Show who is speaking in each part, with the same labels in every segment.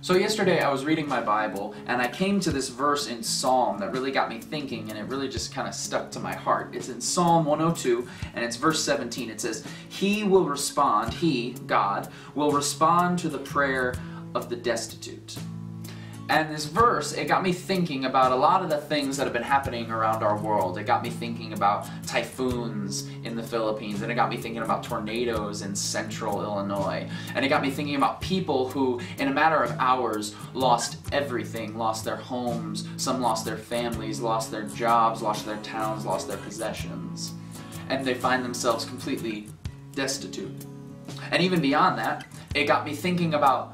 Speaker 1: So yesterday I was reading my Bible and I came to this verse in Psalm that really got me thinking, and it really just kind of stuck to my heart. It's in Psalm 102 and it's verse 17. It says, He, God, will respond to the prayer of the destitute. And this verse, it got me thinking about a lot of the things that have been happening around our world. It got me thinking about typhoons in the Philippines, and it got me thinking about tornadoes in central Illinois. And it got me thinking about people who, in a matter of hours, lost everything, lost their homes, some lost their families, lost their jobs, lost their towns, lost their possessions. And they find themselves completely destitute. And even beyond that, it got me thinking about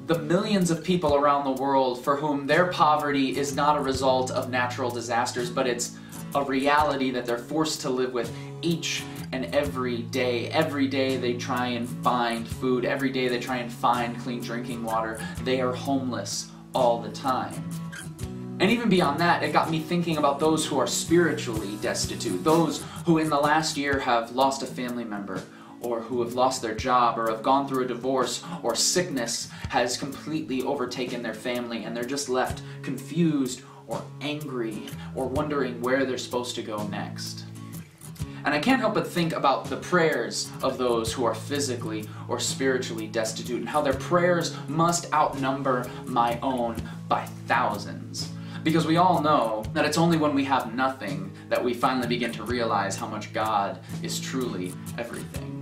Speaker 1: the millions of people around the world for whom their poverty is not a result of natural disasters, but it's a reality that they're forced to live with each and every day. Every day they try and find food. Every day they try and find clean drinking water. They are homeless all the time. And even beyond that, it got me thinking about those who are spiritually destitute, those who in the last year have lost a family member, or who have lost their job, or have gone through a divorce, or sickness has completely overtaken their family, and they're just left confused or angry or wondering where they're supposed to go next. And I can't help but think about the prayers of those who are physically or spiritually destitute, and how their prayers must outnumber my own by thousands. Because we all know that it's only when we have nothing that we finally begin to realize how much God is truly everything.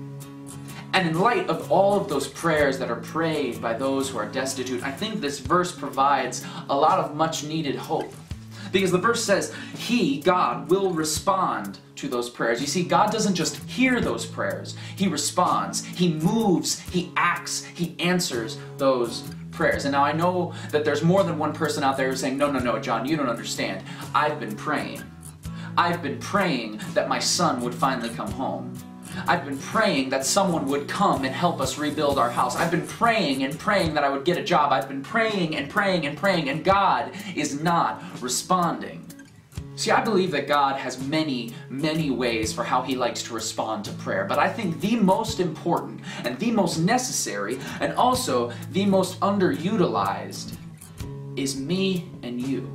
Speaker 1: And in light of all of those prayers that are prayed by those who are destitute, I think this verse provides a lot of much needed hope. Because the verse says, He, God, will respond to those prayers. You see, God doesn't just hear those prayers. He responds. He moves. He acts. He answers those prayers. And now I know that there's more than one person out there who's saying, no, John, you don't understand. I've been praying. I've been praying that my son would finally come home. I've been praying that someone would come and help us rebuild our house. I've been praying and praying that I would get a job. I've been praying and praying and praying, and God is not responding. See, I believe that God has many, many ways for how He likes to respond to prayer, but I think the most important and the most necessary and also the most underutilized is me and you,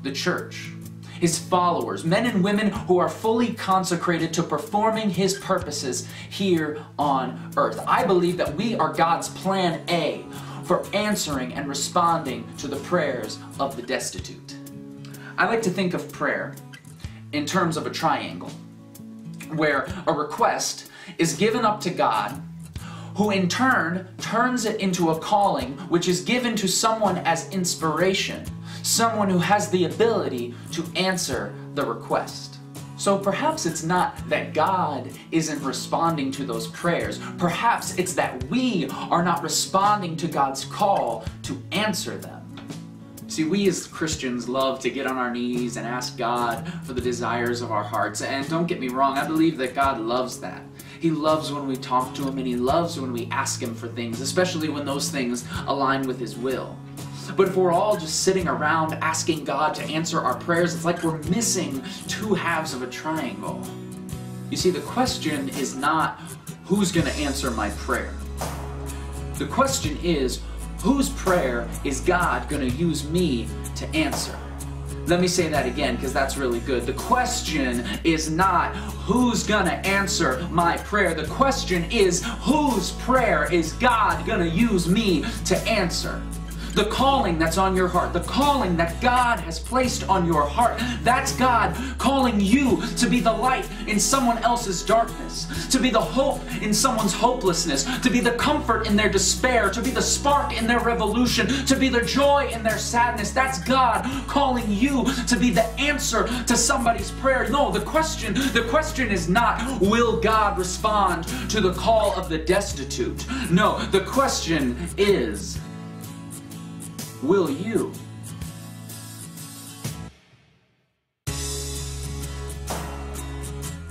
Speaker 1: the church. His followers, men and women who are fully consecrated to performing His purposes here on earth. I believe that we are God's plan A for answering and responding to the prayers of the destitute. I like to think of prayer in terms of a triangle, where a request is given up to God, who in turn turns it into a calling which is given to someone as inspiration, someone who has the ability to answer the request. So perhaps it's not that God isn't responding to those prayers. Perhaps it's that we are not responding to God's call to answer them. See, we as Christians love to get on our knees and ask God for the desires of our hearts. And don't get me wrong, I believe that God loves that. He loves when we talk to Him, and He loves when we ask Him for things, especially when those things align with His will. But if we're all just sitting around asking God to answer our prayers, it's like we're missing two halves of a triangle. You see, the question is not who's going to answer my prayer. The question is, whose prayer is God going to use me to answer? Let me say that again, because that's really good. The question is not who's gonna answer my prayer. The question is, whose prayer is God gonna use me to answer? The calling that's on your heart, the calling that God has placed on your heart, that's God calling you to be the light in someone else's darkness, to be the hope in someone's hopelessness, to be the comfort in their despair, to be the spark in their revolution, to be the joy in their sadness. That's God calling you to be the answer to somebody's prayer. No, the question is not, will God respond to the call of the destitute? No, the question is, will you?